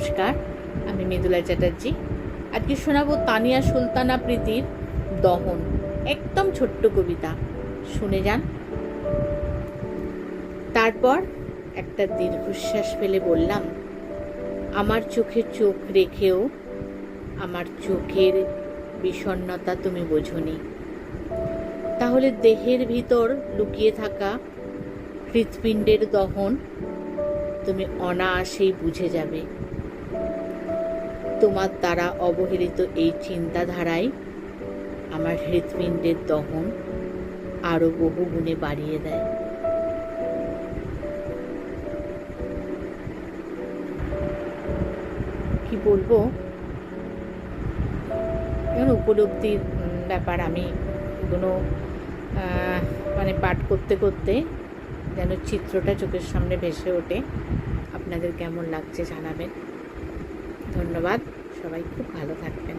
নমস্কার, আমি মৃদুলা চ্যাটার্জি। আজকে শোনাবো তানিয়া সুলতানা প্রীতির দহন। একদম ছোট্ট কবিতা, শুনে যান। তারপর একটা দীর্ঘশ্বাস ফেলে বললাম, আমার চোখে চোখ রেখেও আমার চোখের বিষণ্ণতা তুমি বোঝনি। তাহলে দেহের ভিতর লুকিয়ে থাকা হৃৎপিণ্ডের দহন তুমি অনায়াসেই বুঝে যাবে। তোমার দ্বারা অবহেলিত এই চিন্তাধারায় আমার হৃৎপিণ্ডের দহন আরো বহু গুণে বাড়িয়ে দেয়। কি বলবো, এখন উপলব্ধির ব্যাপার। আমি এগুলো পাঠ করতে করতে যেন চিত্রটা চোখের সামনে ভেসে ওঠে। আপনাদের কেমন লাগছে জানাবেন। ধন্যবাদ, সবাই খুব ভালো থাকবেন।